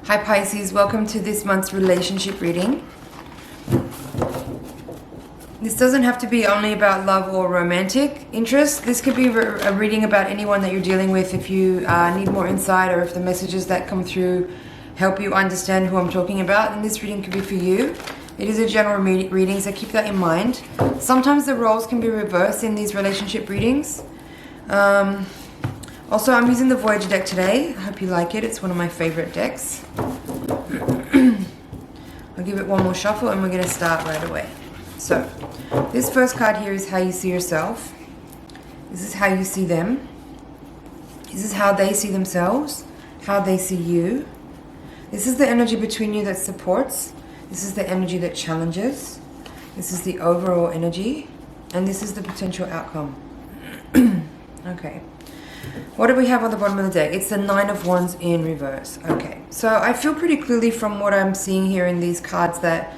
Hi Pisces, welcome to this month's relationship reading. This doesn't have to be only about love or romantic interest. This could be a reading about anyone that you're dealing with if you need more insight, or if the messages that come through help you understand who I'm talking about. And this reading could be for you. It is a general reading, so keep that in mind. Sometimes the roles can be reversed in these relationship readings. Also, I'm using the Voyager deck today. I hope you like it. It's one of my favorite decks. I'll give it one more shuffle and we're going to start right away. So, this first card here is how you see yourself. This is how you see them. This is how they see themselves, how they see you. This is the energy between you that supports. This is the energy that challenges. This is the overall energy. And this is the potential outcome. Okay. What do we have on the bottom of the deck? It's the Nine of Wands in reverse. Okay, so I feel pretty clearly from what I'm seeing here in these cards that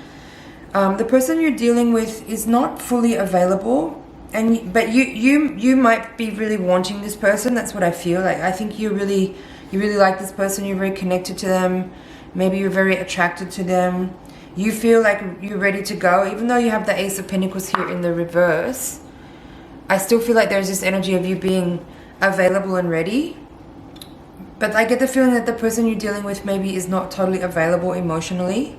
the person you're dealing with is not fully available, but you might be really wanting this person. That's what I feel like. I think you really like this person. You're very connected to them. Maybe you're very attracted to them. You feel like you're ready to go, even though you have the Ace of Pentacles here in the reverse. I still feel like there's this energy of you being available and ready, but I get the feeling that the person you're dealing with maybe is not totally available emotionally,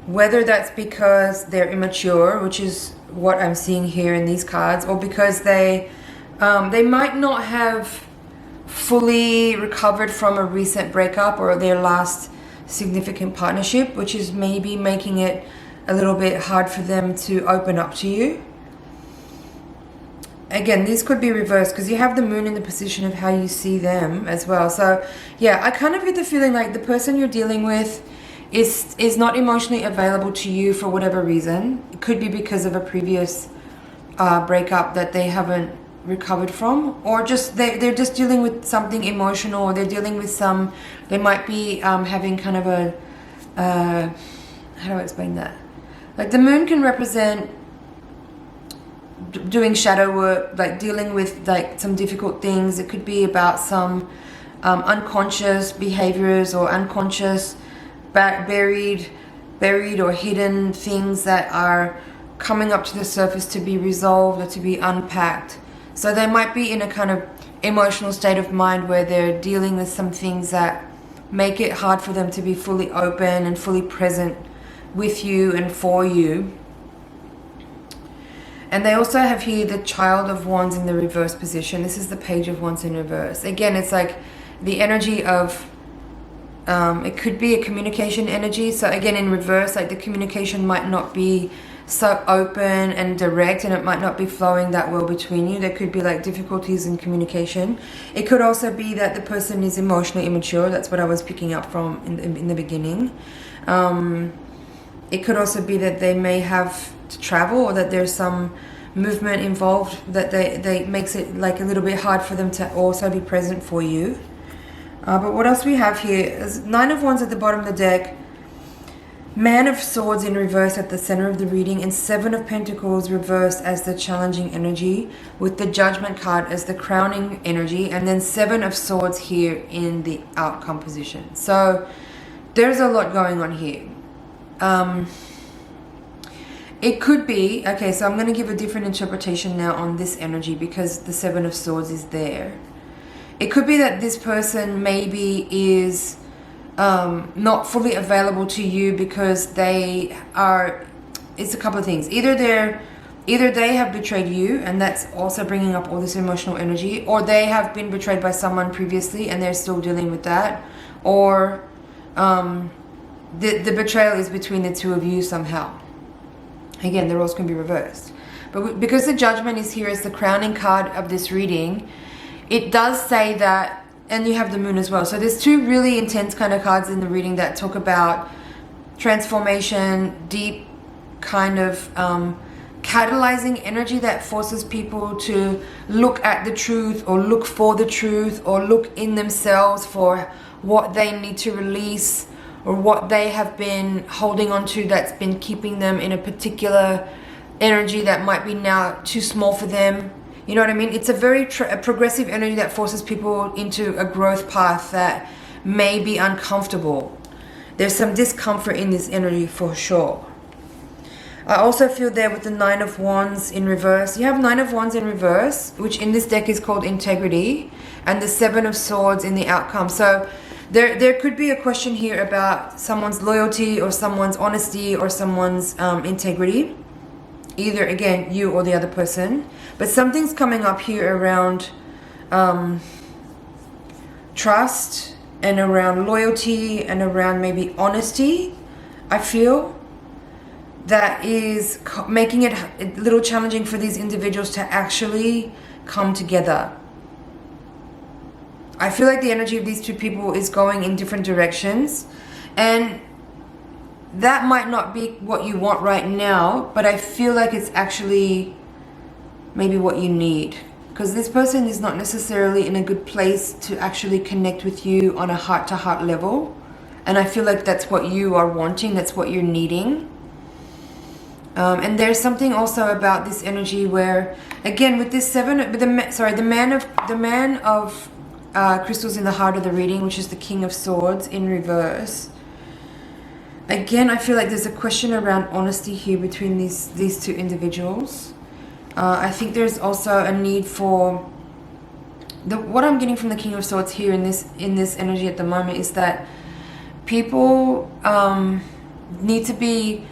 whether that's because they're immature, which is what I'm seeing here in these cards, or because they might not have fully recovered from a recent breakup or their last significant partnership, which is maybe making it a little bit hard for them to open up to you. Again, this could be reversed because you have the moon in the position of how you see them as well. So yeah, I kind of get the feeling like the person you're dealing with is not emotionally available to you for whatever reason. It could be because of a previous breakup that they haven't recovered from, or just they're just dealing with something emotional, or they're dealing with they might be having kind of a how do I explain that? Like the moon can represent doing shadow work, like dealing with like some difficult things. It could be about some unconscious behaviors or unconscious buried or hidden things that are coming up to the surface to be resolved or to be unpacked. So they might be in a kind of emotional state of mind where they're dealing with some things that make it hard for them to be fully open and fully present with you and for you. And they also have here the Child of Wands in the reverse position. This is the Page of Wands in reverse. Again, it's like the energy of, it could be a communication energy. So again, in reverse, like the communication might not be so open and direct, and it might not be flowing that well between you. There could be like difficulties in communication. It could also be that the person is emotionally immature. That's what I was picking up from in the beginning. It could also be that they may have to travel, or that there's some movement involved that they makes it like a little bit hard for them to also be present for you. But what else we have here is Nine of Wands at the bottom of the deck, Man of Swords in reverse at the center of the reading, and Seven of Pentacles reversed as the challenging energy, with the Judgment card as the crowning energy, and then Seven of Swords here in the outcome position. So there's a lot going on here. It could be, okay, so I'm going to give a different interpretation now on this energy because the Seven of Swords is there. It could be that this person maybe is not fully available to you because they are, it's a couple of things. Either they have betrayed you, and that's also bringing up all this emotional energy, or they have been betrayed by someone previously and they're still dealing with that, or the betrayal is between the two of you somehow. Again, the roles can be reversed. But because the Judgment is here as the crowning card of this reading, it does say that, and you have the moon as well. So there's two really intense kind of cards in the reading that talk about transformation, deep kind of catalyzing energy that forces people to look at the truth, or look for the truth, or look in themselves for what they need to release, or what they have been holding on to that's been keeping them in a particular energy that might be now too small for them. You know what I mean? It's a very progressive energy that forces people into a growth path that may be uncomfortable. There's some discomfort in this energy for sure. I also feel there with the Nine of Wands in reverse. You have Nine of Wands in reverse, which in this deck is called integrity, and the Seven of Swords in the outcome. So there could be a question here about someone's loyalty or someone's honesty or someone's integrity. Either, again, you or the other person. But something's coming up here around trust and around loyalty and around maybe honesty, I feel. That is making it a little challenging for these individuals to actually come together. I feel like the energy of these two people is going in different directions, and that might not be what you want right now, but I feel like it's actually maybe what you need, because this person is not necessarily in a good place to actually connect with you on a heart-to-heart level, and I feel like that's what you are wanting, that's what you're needing. And there's something also about this energy where, again, with this the man of crystals in the heart of the reading, which is the King of Swords in reverse. Again, I feel like there's a question around honesty here between these two individuals. I think there's also a need for what I'm getting from the King of Swords here in this energy at the moment is that people need to be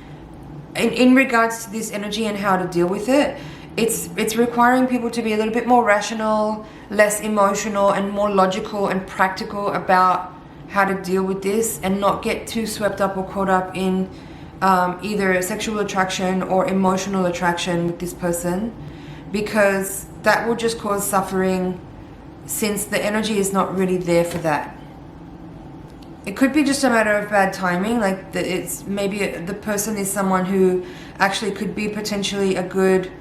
in regards to this energy and how to deal with it. It's requiring people to be a little bit more rational, less emotional, and more logical and practical about how to deal with this, and not get too swept up or caught up in either sexual attraction or emotional attraction with this person, because that will just cause suffering, since the energy is not really there for that. It could be just a matter of bad timing, like it's maybe the person is someone who actually could be potentially a good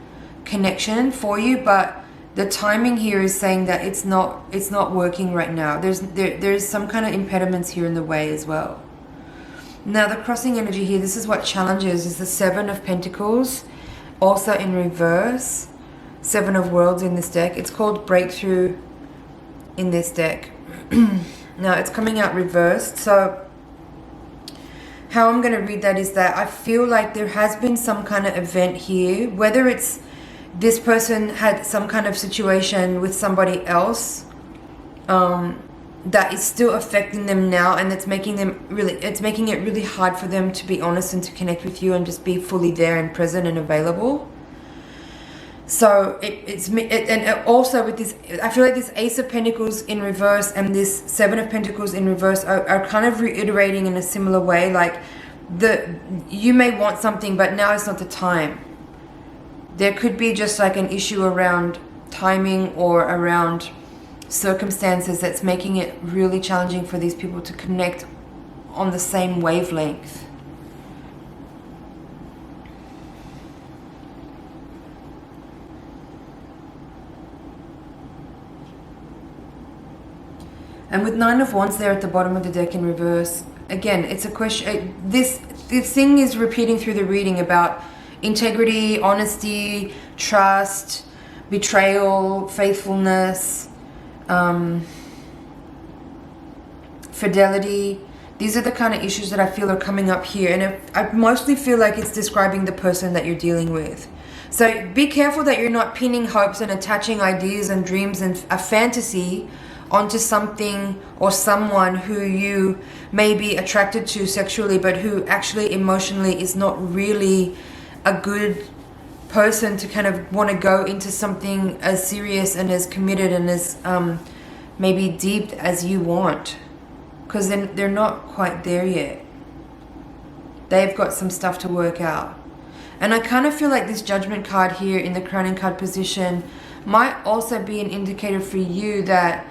connection for you, but the timing here is saying that it's not working right now. There's some kind of impediments here in the way as well. Now the crossing energy here, this is what challenges, is the Seven of Pentacles, also in reverse, Seven of Worlds in this deck. It's called Breakthrough in this deck. Now it's coming out reversed. So how I'm going to read that is that I feel like there has been some kind of event here, whether it's this person had some kind of situation with somebody else that is still affecting them now, and it's making it really hard for them to be honest and to connect with you and just be fully there and present and available. So and also with this, I feel like this Ace of Pentacles in reverse and this Seven of Pentacles in reverse are kind of reiterating in a similar way, like you may want something, but now it's not the time. There could be just like an issue around timing or around circumstances that's making it really challenging for these people to connect on the same wavelength. And with Nine of Wands there at the bottom of the deck in reverse, again, it's a question. This thing is repeating through the reading about integrity, honesty, trust, betrayal, faithfulness, fidelity. These are the kind of issues that I feel are coming up here. And I mostly feel like it's describing the person that you're dealing with. So be careful that you're not pinning hopes and attaching ideas and dreams and a fantasy onto something or someone who you may be attracted to sexually, but who actually emotionally is not really a good person to kind of want to go into something as serious and as committed and as maybe deep as you want, because then they're not quite there yet. They've got some stuff to work out. And I kind of feel like this Judgment card here in the crowning card position might also be an indicator for you that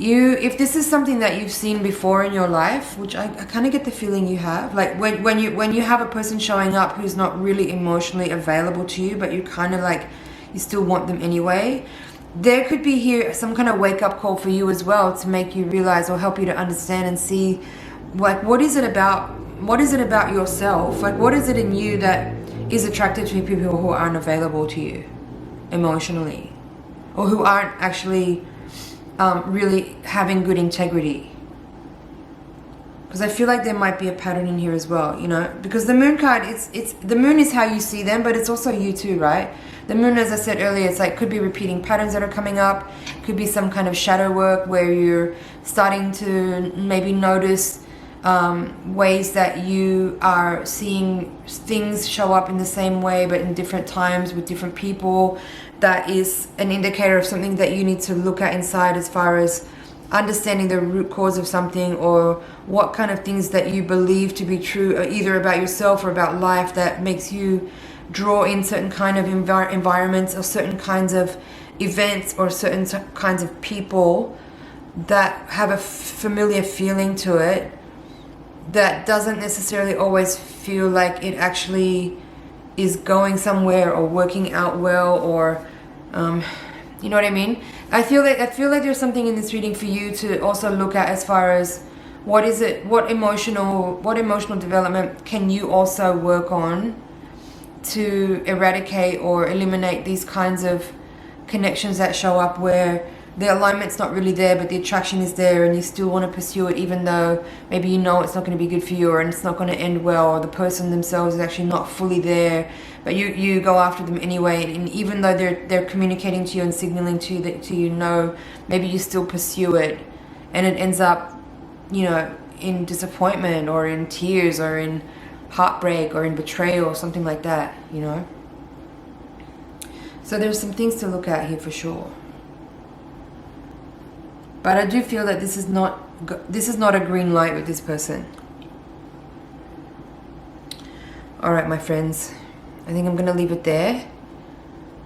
if this is something that you've seen before in your life, which I kind of get the feeling you have, like when you have a person showing up who's not really emotionally available to you, but you kind of like, you still want them anyway, there could be here some kind of wake-up call for you as well, to make you realize or help you to understand and see, like, what is it about yourself, like what is it in you that is attracted to people who aren't available to you emotionally, or who aren't actually really having good integrity. Because because I feel like there might be a pattern in here as well, you know, because the moon card, it's the moon is how you see them, but it's also you too, right? The moon, as I said earlier, it's like could be repeating patterns that are coming up, could be some kind of shadow work where you're starting to maybe notice ways that you are seeing things show up in the same way but in different times with different people. That is an indicator of something that you need to look at inside, as far as understanding the root cause of something, or what kind of things that you believe to be true, either about yourself or about life, that makes you draw in certain kind of environments or certain kinds of events or certain kinds of people that have a familiar feeling to it, that doesn't necessarily always feel like it actually is going somewhere or working out well, or you know what I mean? I feel like there's something in this reading for you to also look at, as far as what emotional development can you also work on to eradicate or eliminate these kinds of connections that show up where the alignment's not really there, but the attraction is there, and you still want to pursue it, even though maybe you know it's not going to be good for you, or it's not going to end well, or the person themselves is actually not fully there, but you go after them anyway, and even though they're communicating to you and signaling to you that maybe you still pursue it, and it ends up, you know, in disappointment or in tears or in heartbreak or in betrayal or something like that, you know. So there's some things to look at here for sure. But I do feel that this is not a green light with this person. All right, my friends. I think I'm going to leave it there.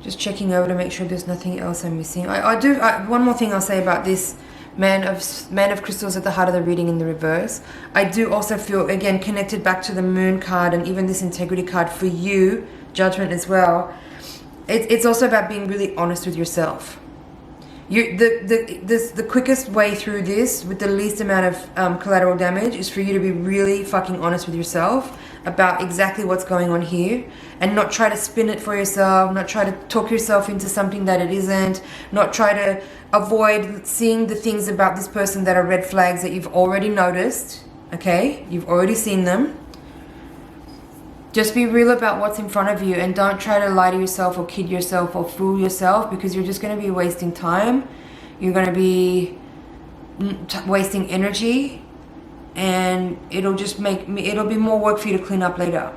Just checking over to make sure there's nothing else I'm missing. One more thing I'll say about this man of crystals at the heart of the reading in the reverse. I do also feel, again, connected back to the moon card and even this integrity card for you, judgment as well. It's also about being really honest with yourself. The quickest way through this with the least amount of collateral damage is for you to be really fucking honest with yourself about exactly what's going on here, and not try to spin it for yourself, not try to talk yourself into something that it isn't, not try to avoid seeing the things about this person that are red flags that you've already noticed, okay? You've already seen them. Just be real about what's in front of you, and don't try to lie to yourself or kid yourself or fool yourself, because you're just going to be wasting time. You're going to be wasting energy, and it'll be more work for you to clean up later.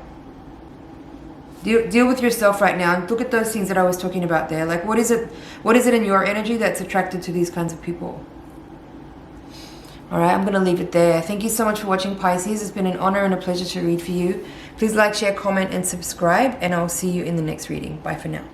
Deal with yourself right now, and look at those things that I was talking about there. Like, what is it in your energy that's attracted to these kinds of people? Alright, I'm going to leave it there. Thank you so much for watching, Pisces. It's been an honor and a pleasure to read for you. Please like, share, comment, and subscribe, and I'll see you in the next reading. Bye for now.